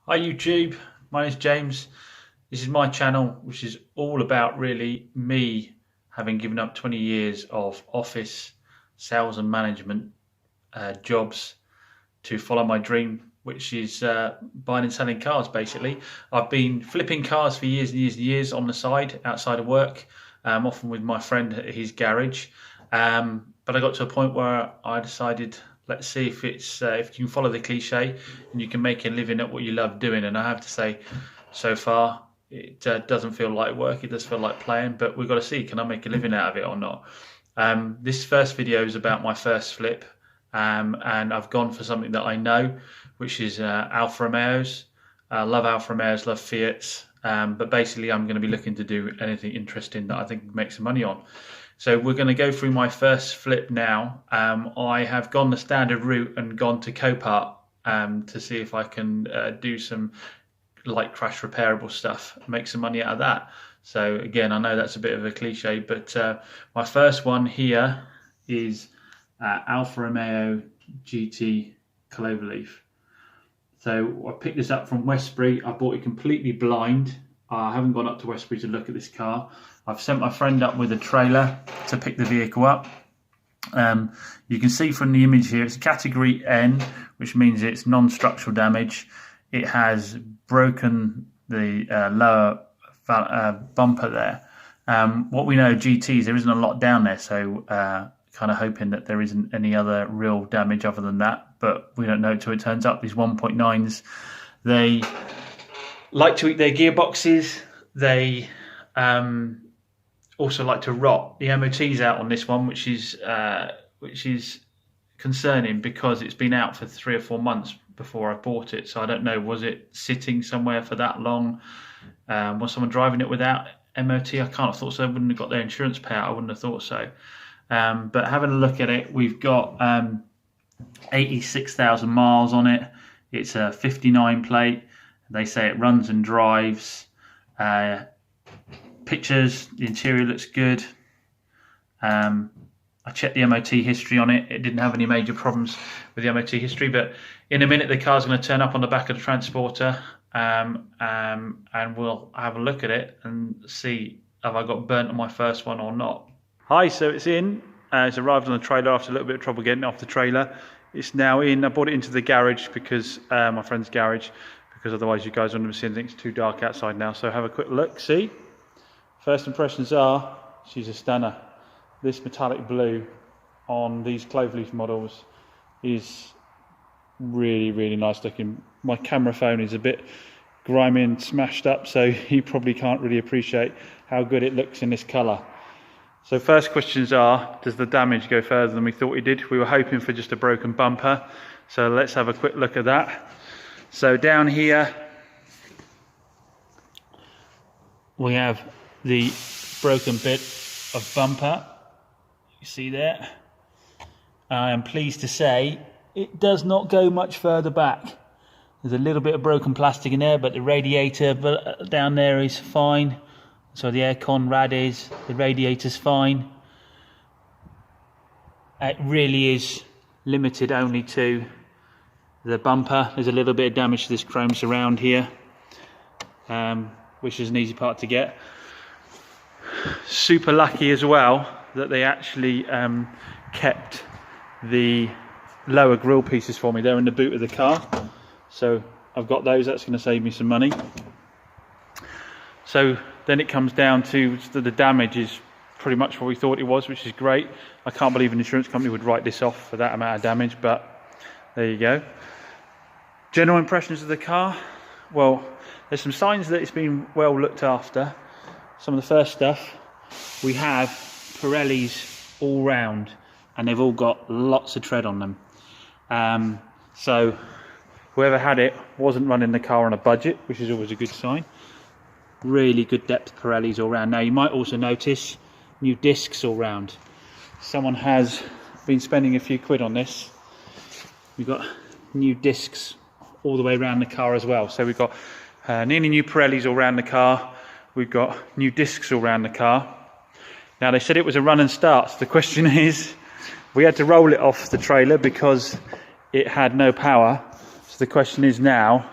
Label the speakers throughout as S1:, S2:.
S1: Hi YouTube, my name is James. This is my channel, which is all about really me having given up 20 years of office, sales and management jobs to follow my dream, which is buying and selling cars basically. I've been flipping cars for years and years and years on the side, outside of work, often with my friend at his garage. But I got to a point where I decided, let's see if if you can follow the cliche and you can make a living at what you love doing. And I have to say, so far it doesn't feel like work. It does feel like playing. But we've got to see, can I make a living out of it or not? This first video is about my first flip, and I've gone for something that I know, which is Alfa Romeos. I love Alfa Romeos, love Fiats, but basically I'm going to be looking to do anything interesting that I think would make some money on. So we're going to go through my first flip now. I have gone the standard route and gone to Copart to see if I can do some light crash repairable stuff, make some money out of that. So again, I know that's a bit of a cliche, but my first one here is Alfa Romeo GT Cloverleaf. So I picked this up from Westbury. I bought it completely blind. I haven't gone up to Westbury to look at this car. I've sent my friend up with a trailer to pick the vehicle up. You can see from the image here, it's category N, which means it's non-structural damage. It has broken the lower bumper there. What we know, GTs, there isn't a lot down there, so kind of hoping that there isn't any other real damage other than that, but we don't know until it turns up. These 1.9s, they like to eat their gearboxes. They also like to rot. The MOT's out on this one, which is concerning because it's been out for 3 or 4 months before I bought it. So I don't know, was it sitting somewhere for that long? Was someone driving it without MOT? I can't have thought so. I wouldn't have got their insurance payout. I wouldn't have thought so. But having a look at it, we've got 86,000 miles on it. It's a 59 plate. They say it runs and drives. Pictures, the interior looks good. I checked the MOT history on it. It didn't have any major problems with the MOT history, but in a minute the car's going to turn up on the back of the transporter, and we'll have a look at it and see if I got burnt on my first one or not. Hi, so it's in. It's arrived on the trailer after a little bit of trouble getting it off the trailer. It's now in. I brought it into the garage because my friend's garage, because otherwise you guys wouldn't have seen anything. It's too dark outside now. So have a quick look. See, first impressions are she's a stunner. This metallic blue on these Cloverleaf models is really, really nice looking. My camera phone is a bit grimy and smashed up, so you probably can't really appreciate how good it looks in this colour. So first questions are, does the damage go further than we thought it did? We were hoping for just a broken bumper, so let's have a quick look at that. So down here we have the broken bit of bumper. You see there? I am pleased to say it does not go much further back. There's a little bit of broken plastic in there, but the radiator down there is fine. So the aircon rad is, the radiator's fine. It really is limited only to the bumper. There's a little bit of damage to this chrome surround here, which is an easy part to get. Super lucky as well that they actually kept the lower grille pieces for me. They're in the boot of the car, so I've got those. That's going to save me some money. So then it comes down to the damage is pretty much what we thought it was, which is great. I can't believe an insurance company would write this off for that amount of damage, but there you go. General impressions of the car, well, there's some signs that it's been well looked after. Some of the first stuff, we have Pirellis all round, and they've all got lots of tread on them. So whoever had it wasn't running the car on a budget, which is always a good sign. Really good depth Pirellis all round. Now you might also notice new discs all round. Someone has been spending a few quid on this. We've got new discs all the way around the car as well. So we've got nearly new Pirellis all around the car. We've got new discs all around the car. Now they said it was a run and start. So the question is, we had to roll it off the trailer because it had no power. So the question is now,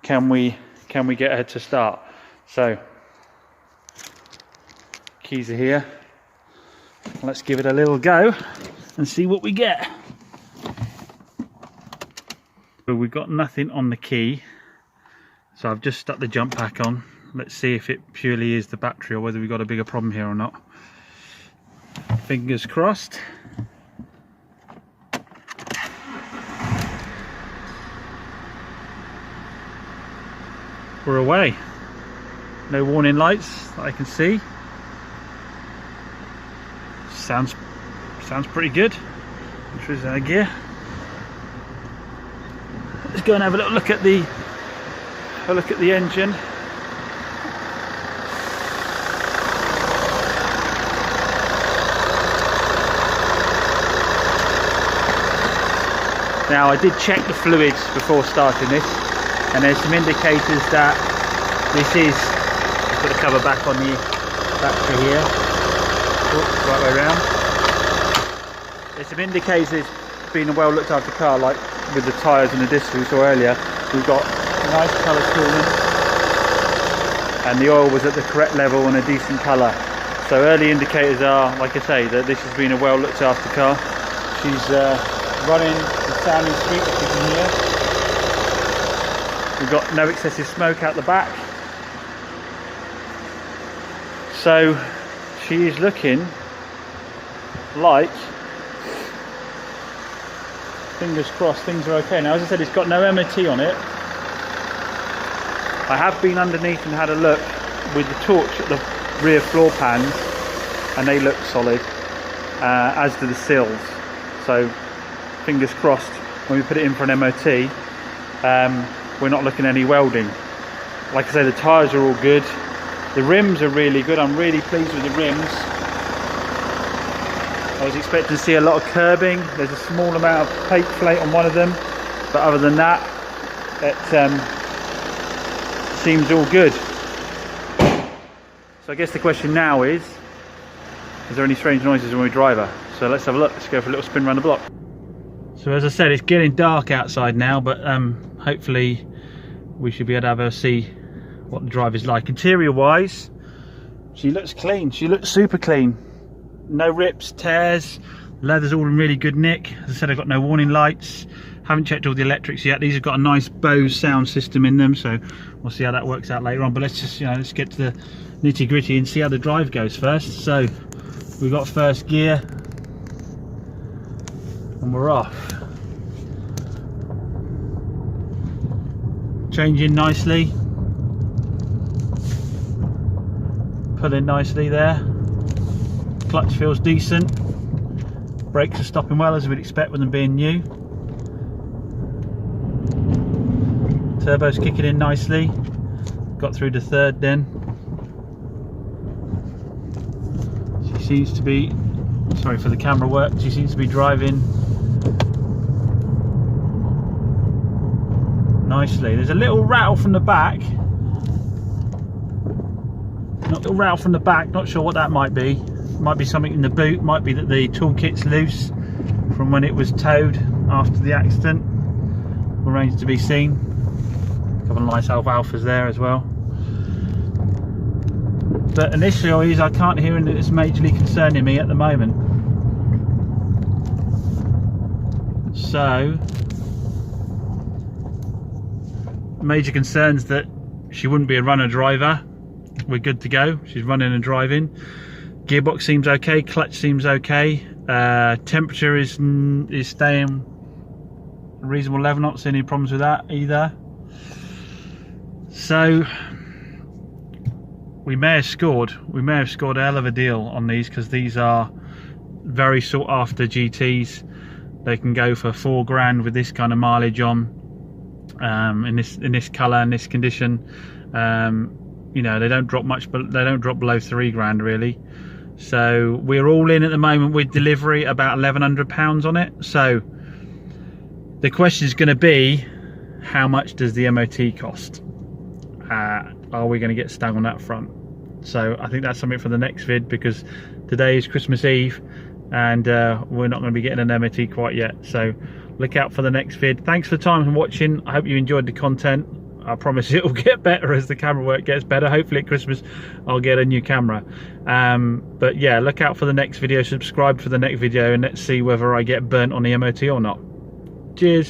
S1: can we get her to start. So keys are here. Let's give it a little go and see what we get. But we've got nothing on the key, so I've just stuck the jump pack on. Let's see if it purely is the battery or whether we've got a bigger problem here or not. Fingers crossed. We're away. No warning lights that I can see. Sounds pretty good. Which is our gear. Let's go and have a little look at the engine. Now I did check the fluids before starting this, and there's some indicators that this is, I've got the cover back on the battery here, right way around. There's some indicators it's been a well looked after car, like with the tyres and the discs we saw earlier. We've got nice colour coolant, and the oil was at the correct level and a decent colour. So early indicators are, like I say, that this has been a well looked after car. She's running and sounding sweet, as you can hear. We've got no excessive smoke out the back. So she is looking like, fingers crossed, things are okay. Now, as I said, it's got no MOT on it. I have been underneath and had a look with the torch at the rear floor pans, and they look solid, as do the sills. So fingers crossed, when we put it in for an MOT, we're not looking at any welding. Like I say, the tyres are all good. The rims are really good. I'm really pleased with the rims. I was expecting to see a lot of curbing. There's a small amount of plate flake on one of them, but other than that, it seems all good. So I guess the question now is there any strange noises when we drive her? So let's have a look. Let's go for a little spin around the block. So as I said, it's getting dark outside now, but hopefully we should be able to have her see what the drive is like. Interior wise, she looks clean. She looks super clean. No rips, tears, leather's all in really good nick. As I said, I've got no warning lights. Haven't checked all the electrics yet. These have got a nice Bose sound system in them, so we'll see how that works out later on. But let's just, let's get to the nitty gritty and see how the drive goes first. So we've got first gear and we're off. Changing nicely, pulling nicely there. Clutch feels decent. Brakes are stopping well, as we'd expect with them being new. Turbo's kicking in nicely. Got through to third then. She seems to be, sorry for the camera work, she seems to be driving nicely. There's a little rattle from the back. Not a little rattle from the back, not sure what that might be. Might be something in the boot, might be that the toolkit's loose from when it was towed after the accident. Remains to be seen. A couple of nice Alfas there as well. But initially I can't hear anything that's majorly concerning me at the moment. So major concerns that she wouldn't be a runner driver. We're good to go. She's running and driving. Gearbox seems okay, clutch seems okay. Temperature is staying a reasonable level, not seeing any problems with that either. So we may have scored a hell of a deal on these, because these are very sought after GTs. They can go for £4 with this kind of mileage on, in this colour and this condition. They don't drop much, but they don't drop below £3 really. So we're all in at the moment with delivery, about £1,100 on it. So the question is going to be, how much does the MOT cost? Are we going to get stung on that front? So I think that's something for the next vid, because today is Christmas Eve and we're not going to be getting an MOT quite yet. So look out for the next vid. Thanks for the time and watching. I hope you enjoyed the content. I promise it will get better as the camera work gets better. Hopefully at Christmas I'll get a new camera. But yeah, look out for the next video, subscribe for the next video, and let's see whether I get burnt on the MOT or not. Cheers.